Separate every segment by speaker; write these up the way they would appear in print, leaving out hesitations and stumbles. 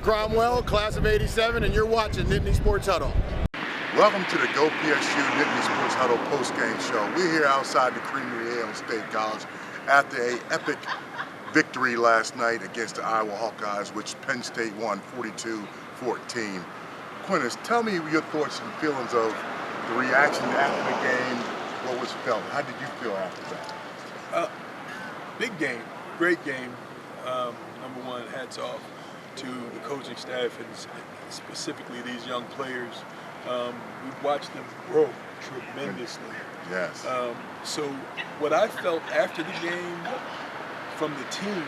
Speaker 1: Cromwell, class of '87, and you're watching NIttanySports Huddle.
Speaker 2: Welcome to the goPSU NIttanySports Huddle postgame show. We're here outside the Creamery at Iowa State College after an epic victory last night against the Iowa Hawkeyes, which Penn State won 42-14. Quintus, tell me your thoughts and feelings of the reaction after the game. What was felt? How did you feel after that?
Speaker 3: Big game, great game. Number one, hats off to the coaching staff and specifically these young players. We've watched them grow tremendously.
Speaker 2: Yes.
Speaker 3: So what I felt after the game from the team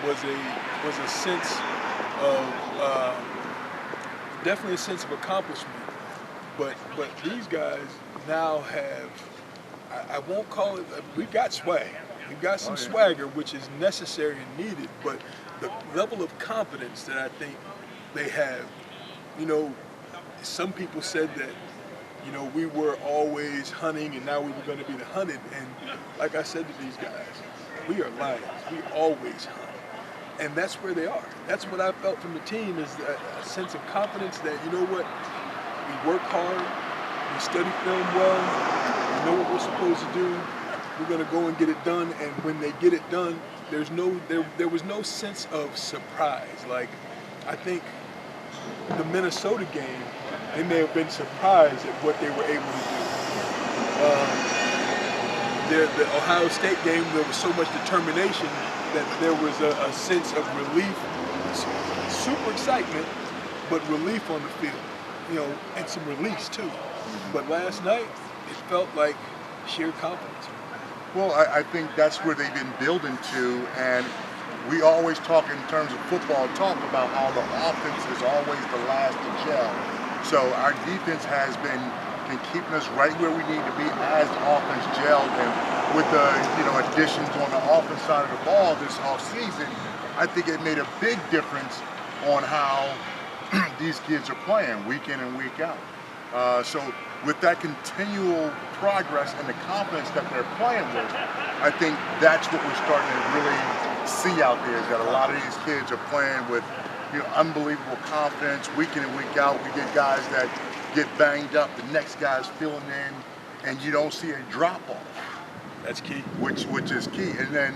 Speaker 3: was a sense of definitely a sense of accomplishment. But these guys now have, I won't call it, we've got swag. We've got some swagger, which is necessary and needed, but the level of confidence that I think they have, you know, some people said that, you know, we were always hunting and now we were going to be the hunted. And like I said to these guys, we are lions. We always hunt. And that's where they are. That's what I felt from the team, is a sense of confidence that, you know what, we work hard, we study film well, we know what we're supposed to do, we're going to go and get it done. And when they get it done, there was no sense of surprise. Like, I think the Minnesota game, they may have been surprised at what they were able to do. The Ohio State game, there was so much determination that there was a sense of relief, super excitement, but relief on the field, you know, and some release too. But last night, it felt like sheer confidence.
Speaker 2: Well, I think that's where they've been building to, and we always talk in terms of football talk about how the offense is always the last to gel. So our defense has been keeping us right where we need to be as the offense gelled, and with the additions on the offense side of the ball this offseason, I think it made a big difference on how these kids are playing week in and week out. So with that continual progress and the confidence that they're playing with, I think that's what we're starting to really see out there, is that a lot of these kids are playing with unbelievable confidence week in and week out. We get guys that get banged up, the next guy's filling in, and you don't see a drop-off.
Speaker 3: That's key.
Speaker 2: Which is key. And then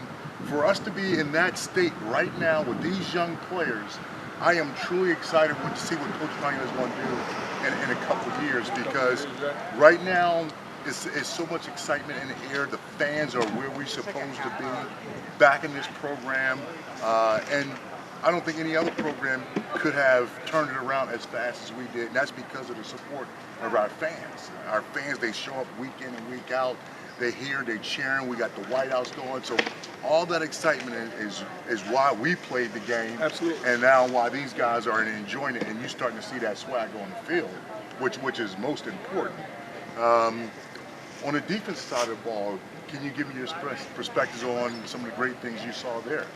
Speaker 2: for us to be in that state right now with these young players, I am truly excited to see what Coach Ryan is going to do in a couple of years, because right now it's so much excitement in the air. The fans are where we're supposed to be, back in this program, and I don't think any other program could have turned it around as fast as we did, and that's because of the support of our fans. Our fans, they show up week in and week out. They're here, they're cheering. We got the White House going, so all that excitement is why we played the game.
Speaker 3: Absolutely.
Speaker 2: And now why these guys are enjoying it, and you're starting to see that swag on the field, which is most important. On the defensive side of the ball, can you give me your perspectives on some of the great things you saw there?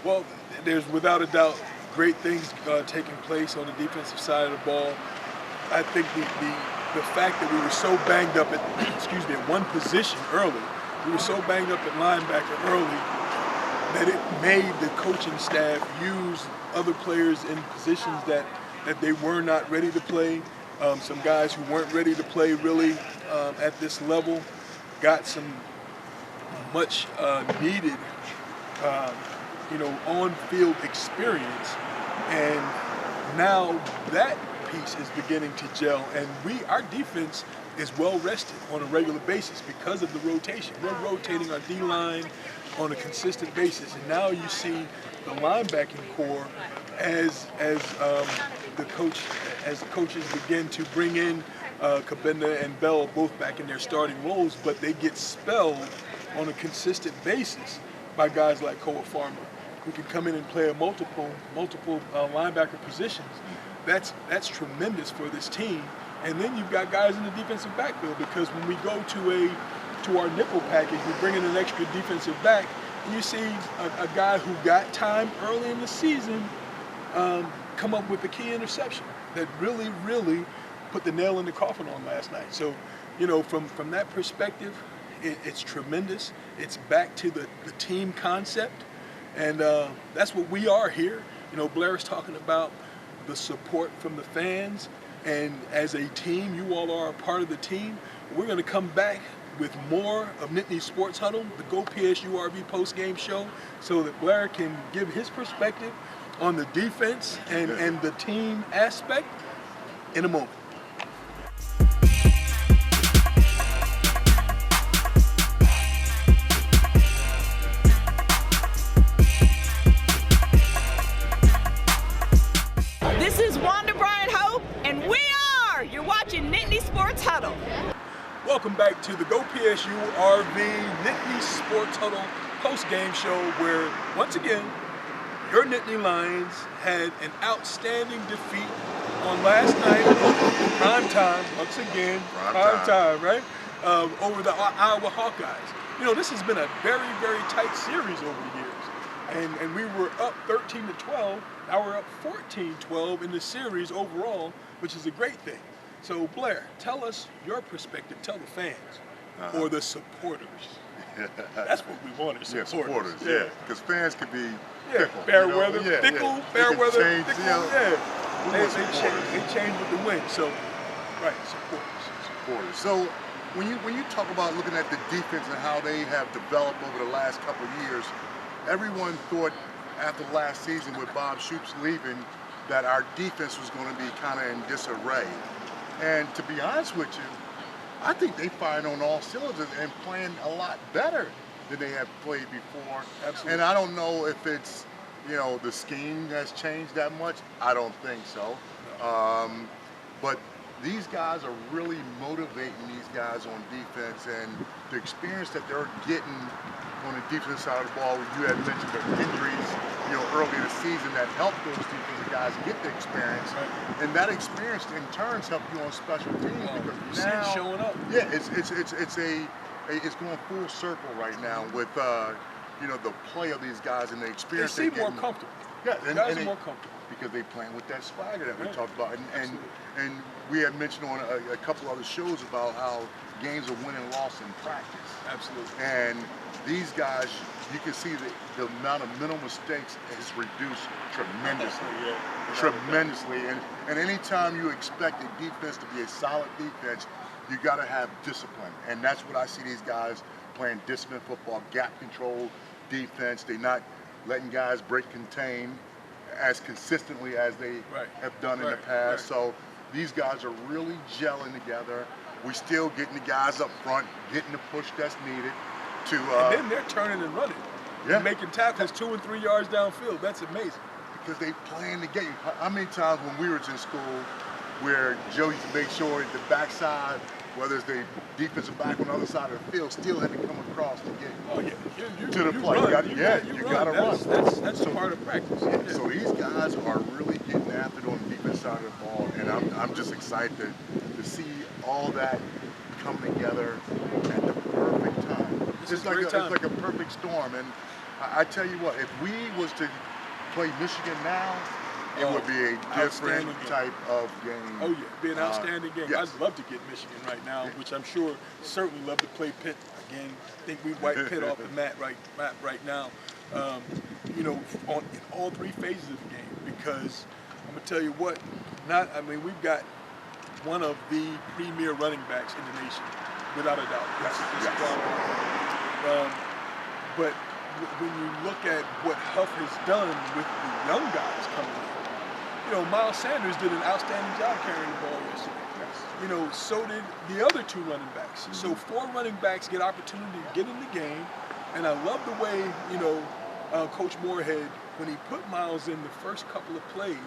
Speaker 3: Well, there's without a doubt great things taking place on the defensive side of the ball. I think the fact that we were so banged up at at one position early, we were so banged up at linebacker early that it made the coaching staff use other players in positions that they were not ready to play. Some guys who weren't ready to play really at this level got some much needed on-field experience, and now that piece is beginning to gel, and our defense is well rested on a regular basis because of the rotation. We're rotating our D-line on a consistent basis, and now you see the linebacking core as the coaches begin to bring in Kabenda and Bell both back in their starting roles, but they get spelled on a consistent basis by guys like Cole Farmer, who can come in and play a multiple linebacker positions. That's tremendous for this team. And then you've got guys in the defensive backfield, because when we go to our nickel package, we bring in an extra defensive back, and you see a guy who got time early in the season come up with a key interception that really, really put the nail in the coffin on last night. So, from that perspective, it's tremendous. It's back to the team concept, and that's what we are here. Blair is talking about the support from the fans, and as a team, you all are a part of the team. We're going to come back with more of Nittany Sports Huddle, the goPSUrv post-game show, so that Blair can give his perspective on the defense and the team aspect in a moment.
Speaker 4: This is Wanda Bryant Hope, and you're watching Nittany Sports Huddle.
Speaker 3: Welcome back to the goPSUrv Nittany Sports Huddle post-game show, where once again your Nittany Lions had an outstanding defeat on last night, prime time, once again, prime time, right? Over the Iowa Hawkeyes. You know, this has been a very, very tight series over the years. And we were up 13-12, now we're up 14-12 in the series overall, which is a great thing. So Blair, tell us your perspective, tell the fans, or the supporters. That's what we wanted, supporters.
Speaker 2: Yeah, supporters, yeah. Because fans could be fickle.
Speaker 3: Fair weather, fickle, fair weather,
Speaker 2: change,
Speaker 3: fickle, They change with the wind, so, right, supporters.
Speaker 2: So when you talk about looking at the defense and how they have developed over the last couple of years, everyone thought after last season with Bob Shoop's leaving that our defense was going to be kind of in disarray. And to be honest with you, I think they fired on all cylinders and playing a lot better than they have played before.
Speaker 3: Absolutely.
Speaker 2: And I don't know if it's, you know, the scheme has changed that much. I don't think so.
Speaker 3: No.
Speaker 2: But these guys are really motivating these guys on defense, and the experience that they're getting on the defensive side of the ball. You had mentioned the injuries, you know, early in the season that helped those defensive guys get the experience, and that experience in turn helped you on special teams because now
Speaker 3: showing up.
Speaker 2: Yeah, it's going full circle right now with you know, the play of these guys and the experience.
Speaker 3: They seem more comfortable.
Speaker 2: Yeah,
Speaker 3: guys are more comfortable
Speaker 2: because they playing with that swagger that we talked about, and we had mentioned on a couple other shows about how games are won and lost in practice.
Speaker 3: Absolutely.
Speaker 2: And these guys, you can see the amount of mental mistakes is reduced tremendously. Tremendously. And anytime you expect a defense to be a solid defense, you got to have discipline. And that's what I see these guys playing: disciplined football, gap control defense. They're not letting guys break contain as consistently as they have done in the past. So these guys are really gelling together. We're still getting the guys up front, getting the push that's needed.
Speaker 3: And then they're turning and running. And making tackles 2 and 3 yards downfield. That's amazing.
Speaker 2: Because they playing the game. How many times when we were in school where Joe used to make sure that the backside, whether it's the defensive back on the other side of the field, still had to come across to get to the play. You got to run.
Speaker 3: That's a part of practice.
Speaker 2: So these guys are really getting after it on the defense side of the ball, and I'm just excited to see all that come together at the perfect time. It's like a perfect storm. And I tell you what, if we was to play Michigan now, it would be a different type of game.
Speaker 3: Oh yeah, be an outstanding game.
Speaker 2: Yes.
Speaker 3: I'd love to get Michigan right now, which I'm sure certainly love to play Pitt again. I think we wipe Pitt off the map right now. You know, in all 3 phases of the game, because I'm gonna tell you what, we've got one of the premier running backs in the nation, without a doubt. But when you look at what Huff has done with the young guys coming in, you know, Miles Sanders did an outstanding job carrying the ball yesterday. You know, so did the other 2 running backs. So 4 running backs get opportunity to get in the game, and I love the way, you know, Coach Moorhead, when he put Miles in the first couple of plays,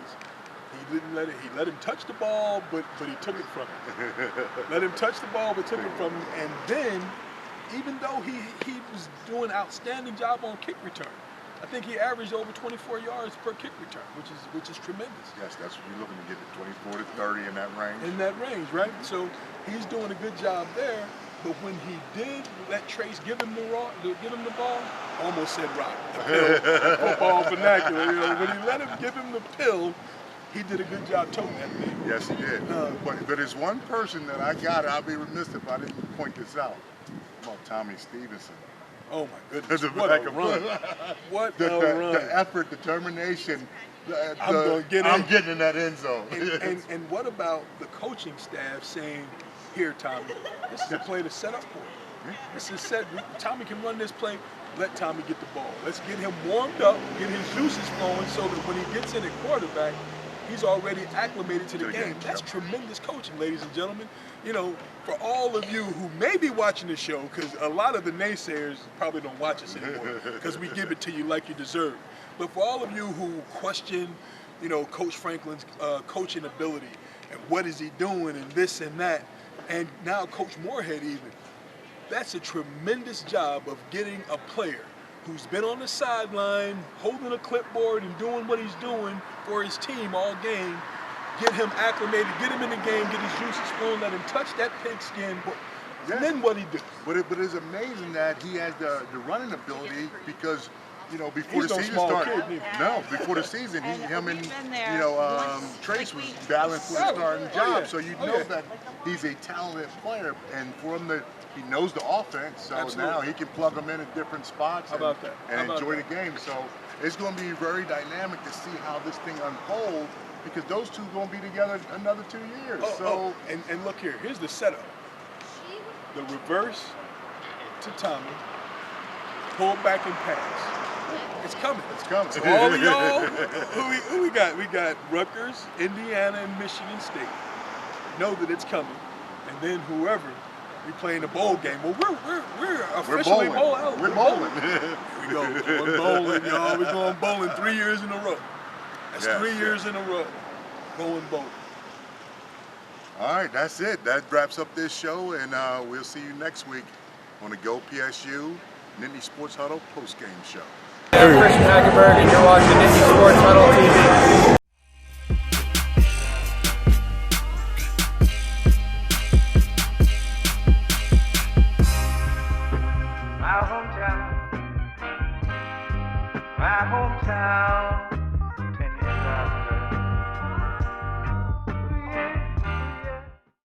Speaker 3: he let him touch the ball, but he took it from him. Let him touch the ball, but took it from him, and then, even though he was doing an outstanding job on kick return, I think he averaged over 24 yards per kick return, which is tremendous.
Speaker 2: Yes, that's what you're looking to get to 24 to 30 in that range.
Speaker 3: In that range, right? So he's doing a good job there. But when he did let Trace give him the ball, almost said rock, the pill, football vernacular. You know, when he let him give him the pill, he did a good job toting that thing.
Speaker 2: Yes, he did. But there's one person that I'll be remiss if I didn't point this out. about Tommy Stevenson.
Speaker 3: Oh my goodness!
Speaker 2: The
Speaker 3: What a run! What a run!
Speaker 2: The effort, determination.
Speaker 3: I'm
Speaker 2: getting in that end zone.
Speaker 3: And what about the coaching staff saying, "Here, Tommy, this is a play to set up for you. This is set. Tommy can run this play. Let Tommy get the ball. Let's get him warmed up, get his juices flowing, so that when he gets in at quarterback, he's already acclimated to the game." That's tremendous coaching, ladies and gentlemen. You know, for all of you who may be watching the show, because a lot of the naysayers probably don't watch us anymore, because we give it to you like you deserve. But for all of you who question, you know, Coach Franklin's coaching ability and what is he doing and this and that, and now Coach Moorhead even, that's a tremendous job of getting a player who's been on the sideline, holding a clipboard and doing what he's doing for his team all game, get him acclimated, get him in the game, get his juices flowing, let him touch that pigskin, and then what he do.
Speaker 2: But it's amazing that he has the running ability, because, you know, before
Speaker 3: He's
Speaker 2: the
Speaker 3: no
Speaker 2: season
Speaker 3: small
Speaker 2: started,
Speaker 3: kid,
Speaker 2: before the season, him and Trace was battling for the starting job. So you know that he's a talented player, and for him he knows the offense. So now he can plug them in at different spots and enjoy the game. So it's going to be very dynamic to see how this thing unfolds, because those two are going to be together another 2 years.
Speaker 3: And look here, here's the setup. The reverse to Tommy, pull back and pass. It's coming.
Speaker 2: It's coming.
Speaker 3: So all of y'all, who we got? We got Rutgers, Indiana, and Michigan State. Know that it's coming. And then whoever, we playing the bowl game. Well, we're officially bowl eligible.
Speaker 2: We're bowling.
Speaker 3: Here we go. We're going bowling, y'all. We're going bowling 3 years in a row. That's 3 years in a row. Going bowling.
Speaker 2: All right, that's it. That wraps up this show, and we'll see you next week on the goPSU Nittany Sports Huddle postgame show.
Speaker 5: I'm Christian Hackenberg, and you're watching Nittany Sports Huddle TV. My hometown,